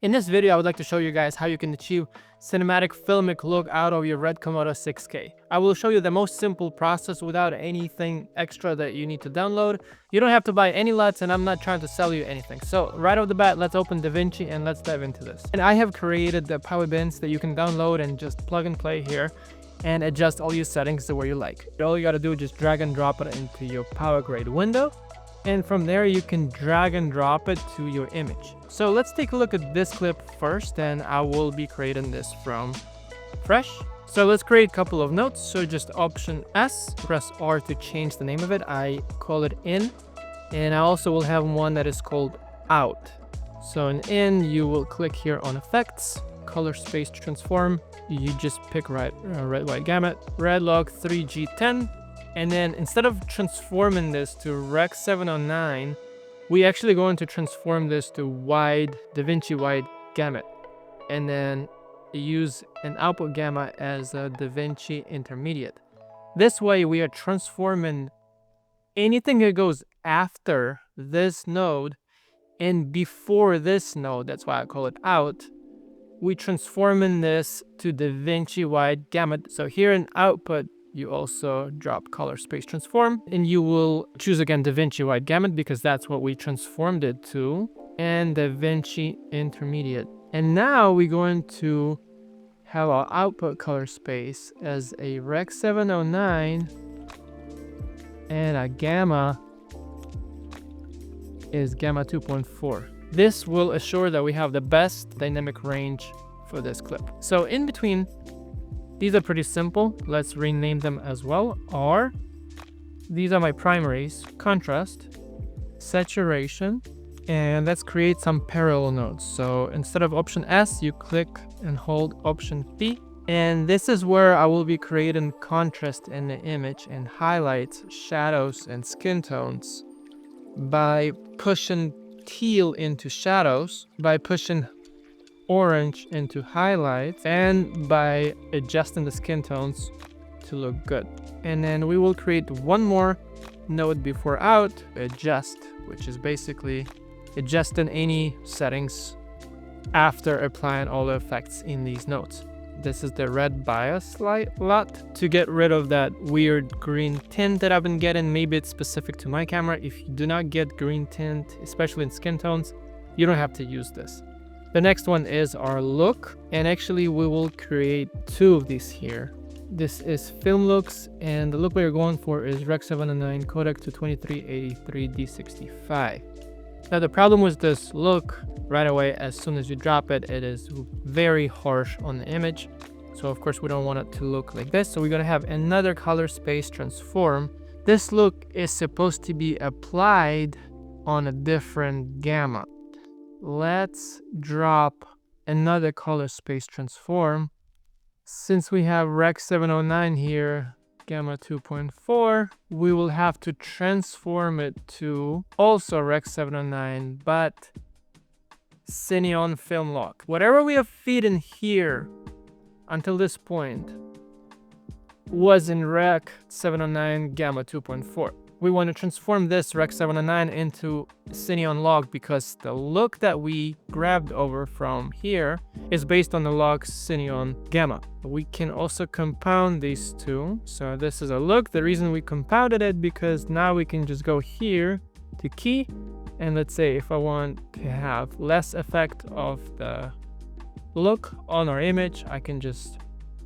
In this video, I would like to show you guys how you can achieve cinematic filmic look out of your RED Komodo 6K. I will show you the most simple process without anything extra that you need to download. You don't have to buy any LUTs, and I'm not trying to sell you anything. So right off the bat, let's open DaVinci and let's dive into this. And I have created the power bins that you can download and just plug and play here and adjust all your settings the way you like. All you gotta do is just drag and drop it into your Powergrade window. And from there you can drag and drop it to your image. So let's take a look at this clip first, and I will be creating this from fresh. So let's create a couple of notes. So just Option S, press R to change the name of it. I call it in, and I also will have one that is called out. So in you will click here on effects, color space transform. You just pick red white gamut, red log 3G10. And then instead of transforming this to Rec 709, we actually going to transform this to DaVinci wide gamut, and then use an output gamma as a DaVinci intermediate. This way we are transforming anything that goes after this node and before this node. That's why I call it out. We transforming this to DaVinci wide gamut. So here in output, you also drop color space transform, and you will choose again DaVinci wide gamut because that's what we transformed it to, and DaVinci intermediate. And now we're going to have our output color space as a Rec 709, and a gamma is gamma 2.4. This will assure that we have the best dynamic range for this clip. So in between, these are pretty simple. Let's rename them as well. These are my primaries: contrast, saturation, and let's create some parallel nodes. So instead of Option S, you click and hold Option P, and this is where I will be creating contrast in the image and highlights, shadows, and skin tones by pushing teal into shadows, by pushing orange into highlights, and by adjusting the skin tones to look good. And then we will create one more node before out, adjust, which is basically adjusting any settings after applying all the effects in these nodes. This is the red bias LUT to get rid of that weird green tint that I've been getting. Maybe it's specific to my camera. If you do not get green tint, especially in skin tones, you don't have to use this. The next one is our look, and actually we will create two of these here. This is film looks, and the look we're going for is Rec 709 codec to 2383 D65. Now the problem with this look, right away as soon as you drop it, it is very harsh on the image. So of course we don't want it to look like this, so we're gonna have another color space transform. This look is supposed to be applied on a different gamma. Let's drop another color space transform. Since we have Rec 709 here, gamma 2.4, we will have to transform it to also Rec 709, but Cineon film lock. Whatever we have feed in here until this point was in Rec 709 gamma 2.4. We want to transform this Rec 709 into Cineon log because the look that we grabbed over from here is based on the log Cineon gamma. We can also compound these two. So this is a look. The reason we compounded it because now we can just go here to key, and let's say if I want to have less effect of the look on our image, I can just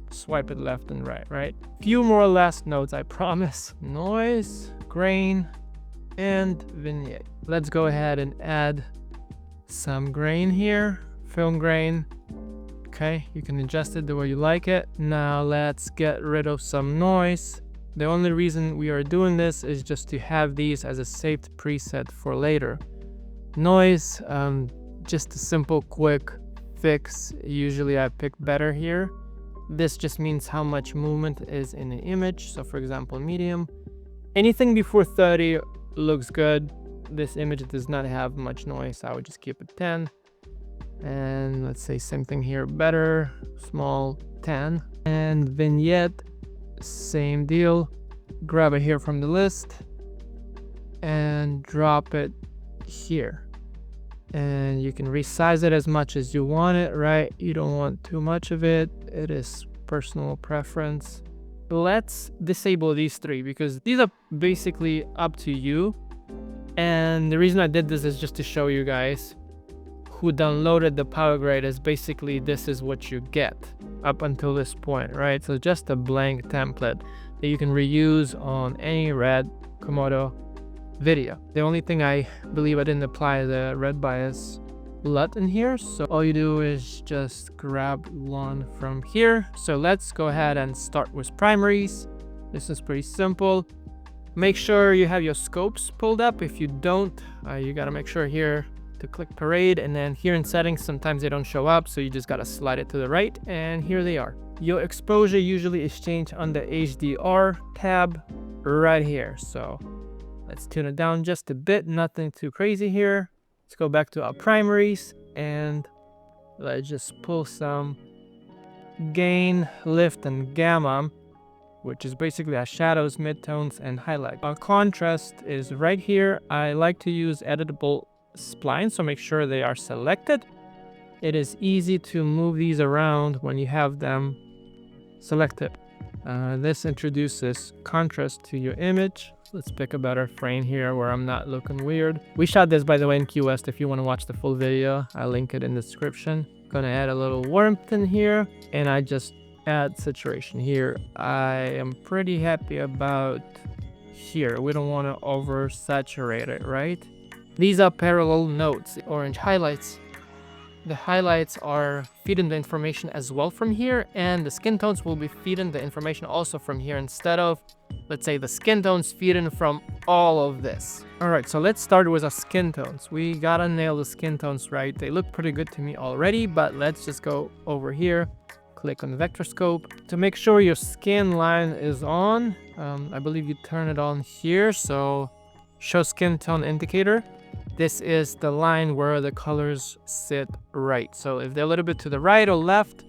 swipe it left and right? Few more last nodes, I promise. Noise, grain, and vignette. Let's go ahead and add some grain here, film grain. Okay, you can adjust it the way you like it. Now let's get rid of some noise. The only reason we are doing this is just to have these as a saved preset for later. Noise, just a simple quick fix. Usually I pick better here. This just means how much movement is in the image. So for example, medium. Anything before 30 looks good. This image does not have much noise, so I would just keep it 10. And let's say same thing here, better, small, 10. And vignette, same deal. Grab it here from the list and drop it here. and you can resize it as much as you want it, right? You don't want too much of it. It is personal preference. Let's disable these three because these are basically up to you. And the reason I did this is just to show you guys who downloaded the Powergrade is basically this is what you get up until this point, right? So just a blank template that you can reuse on any RED Komodo video. The only thing I believe I didn't apply the red bias LUT in here, so all you do is just grab one from here. So let's go ahead and start with primaries. This is pretty simple. Make sure you have your scopes pulled up. If you don't, you gotta make sure here to click parade, and then here in settings sometimes they don't show up, so you just gotta slide it to the right, and here they are. Your exposure usually is changed on the HDR tab right here. So let's tune it down just a bit, nothing too crazy here. Let's go back to our primaries and let's just pull some gain, lift, and gamma, which is basically our shadows, midtones, and highlight. Our contrast is right here. I like to use editable splines, so make sure they are selected. It is easy to move these around when you have them selected. This introduces contrast to your image. Let's pick a better frame here where I'm not looking weird. We shot this, by the way, in Key West. If you want to watch the full video, I'll link it in the description. Gonna add a little warmth in here, and I just add saturation here. I am pretty happy about here. We don't want to oversaturate it, right? These are parallel nodes, the orange highlights. The highlights are feeding the information as well from here, and the skin tones will be feeding the information also from here instead of, let's say, the skin tones feeding from all of this. All right, so let's start with our skin tones. We gotta nail the skin tones right. They look pretty good to me already, but let's just go over here, click on the vector scope. To make sure your skin line is on, I believe you turn it on here, so show skin tone indicator. This is the line where the colors sit right. So if they're a little bit to the right or left,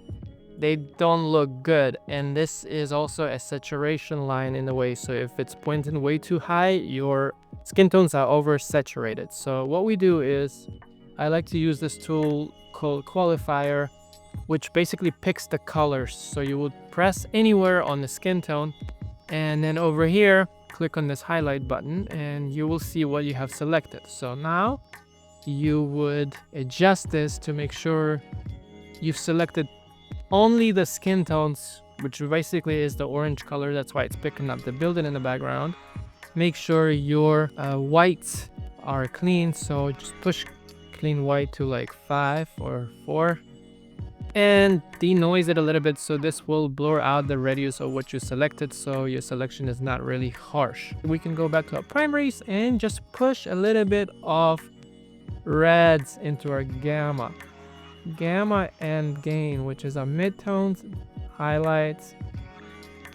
they don't look good. And this is also a saturation line in a way. So if it's pointing way too high, your skin tones are oversaturated. So what we do is, I like to use this tool called Qualifier, which basically picks the colors. So you would press anywhere on the skin tone, and then over here, click on this highlight button, and you will see what you have selected. So now you would adjust this to make sure you've selected only the skin tones, which basically is the orange color. That's why it's picking up the building in the background. Make sure your whites are clean. So just push clean white to like 5 or 4. And denoise it a little bit, so this will blur out the radius of what you selected, so your selection is not really harsh. We can go back to our primaries and just push a little bit of reds into our gamma and gain, which is our midtones, highlights,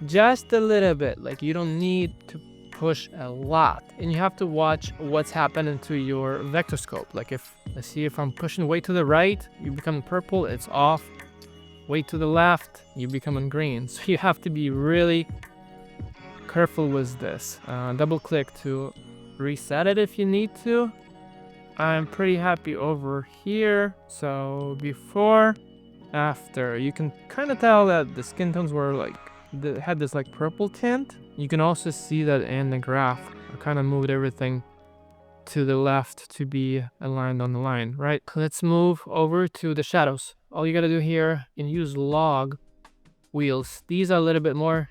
just a little bit. Like, you don't need to push a lot, and you have to watch what's happening to your vector scope. Like, if let's see, if I'm pushing way to the right, you become purple, it's off. Way to the left, you become green. So you have to be really careful with this. Double click to reset it if you need to. I'm pretty happy over here. So before, after, you can kind of tell that the skin tones were like, they had this like purple tint. You can also see that in the graph. I kind of moved everything to the left to be aligned on the line, right? Let's move over to the shadows. All you gotta do here, you can use log wheels. These are a little bit more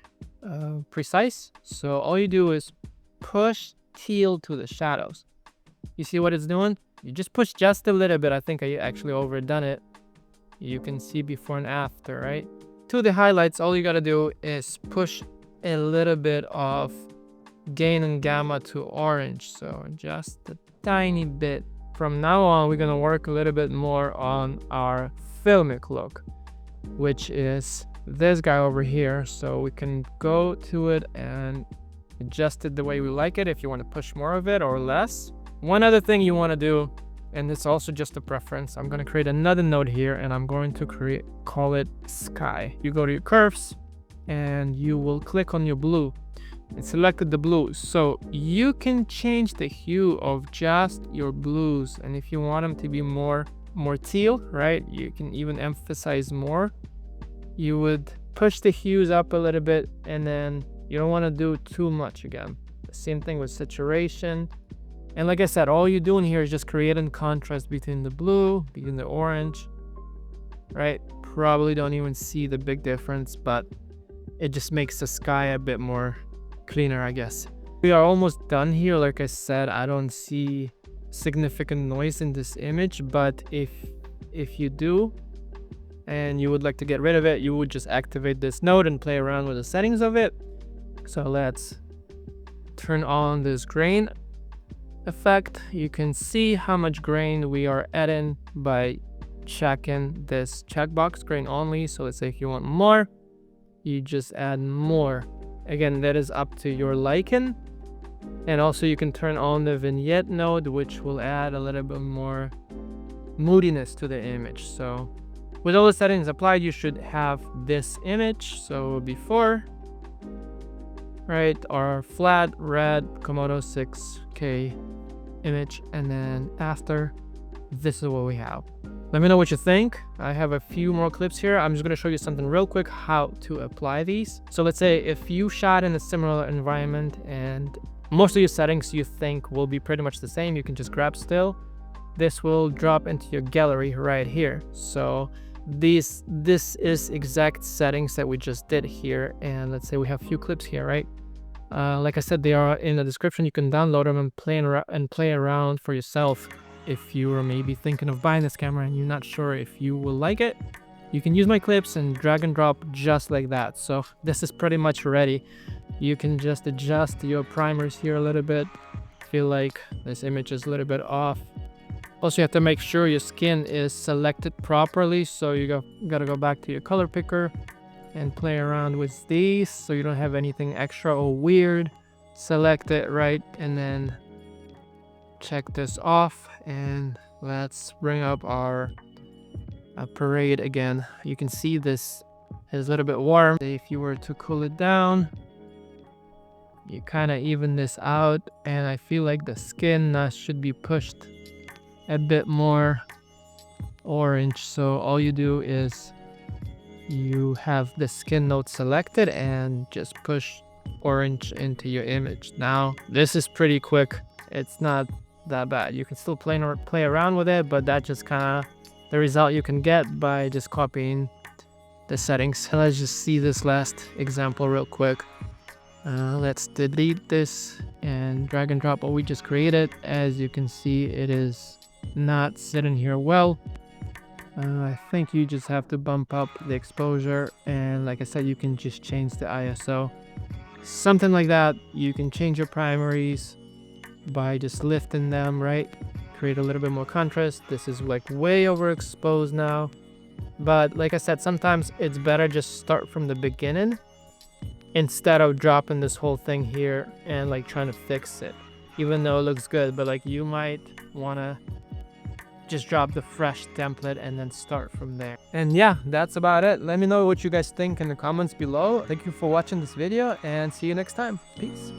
precise. So all you do is push teal to the shadows. You see what it's doing? You just push just a little bit. I think I actually overdone it. You can see before and after, right? To the highlights, all you gotta do is push a little bit of gain and gamma to orange, so just a tiny bit. From now on, we're gonna work a little bit more on our filmic look, which is this guy over here. So we can go to it and adjust it the way we like it, if you want to push more of it or less. One other thing you want to do, and it's also just a preference, I'm going to create another node here, and I'm going to call it sky. You go to your curves and you will click on your blue. and selected the blues. So you can change the hue of just your blues, and if you want them to be more teal, right, you can even emphasize more. You would push the hues up a little bit, and then you don't want to do too much again. The same thing with saturation. And like I said, all you're doing here is just creating contrast between the blue, between the orange, right? Probably don't even see the big difference, but it just makes the sky a bit more cleaner, I guess. We are almost done here. Like I said, I don't see significant noise in this image, but if you do and you would like to get rid of it, you would just activate this node and play around with the settings of it. So let's turn on this grain effect. You can see how much grain we are adding by checking this checkbox, grain only. So let's say if you want more, you just add more. Again, that is up to your liking. And also you can turn on the vignette node, which will add a little bit more moodiness to the image. So with all the settings applied, you should have this image. So before, right, our flat RED Komodo 6K image, and then after, this is what we have. Let me know what you think. I have a few more clips here. I'm just going to show you something real quick, how to apply these. So let's say if you shot in a similar environment and most of your settings you think will be pretty much the same, you can just grab still. This will drop into your gallery right here. So this is exact settings that we just did here. And let's say we have a few clips here, right? Like I said, they are in the description. You can download them and play around for yourself. If you are maybe thinking of buying this camera and you're not sure if you will like it, you can use my clips and drag and drop just like that. So this is pretty much ready. You can just adjust your primers here a little bit. Feel like this image is a little bit off. Also, you have to make sure your skin is selected properly. So you gotta go back to your color picker and play around with these so you don't have anything extra or weird. Select it, right, and then check this off, and let's bring up our parade again. You can see this is a little bit warm. If you were to cool it down, you kind of even this out, and I feel like the skin should be pushed a bit more orange. So all you do is you have the skin node selected and just push orange into your image. Now this is pretty quick. It's not that bad. You can still play around with it, but that's just kind of the result you can get by just copying the settings. So let's just see this last example real quick. Let's delete this and drag and drop what we just created. As you can see, it is not sitting here well. I think you just have to bump up the exposure, and like I said, you can just change the ISO, something like that. You can change your primaries by just lifting them, right? Create a little bit more contrast. This is like way overexposed now, but like I said, sometimes it's better just start from the beginning instead of dropping this whole thing here and like trying to fix it, even though it looks good. But like you might want to just drop the fresh template and then start from there. And yeah, that's about it. Let me know what you guys think in the comments below. Thank you for watching this video, and see you next time. Peace.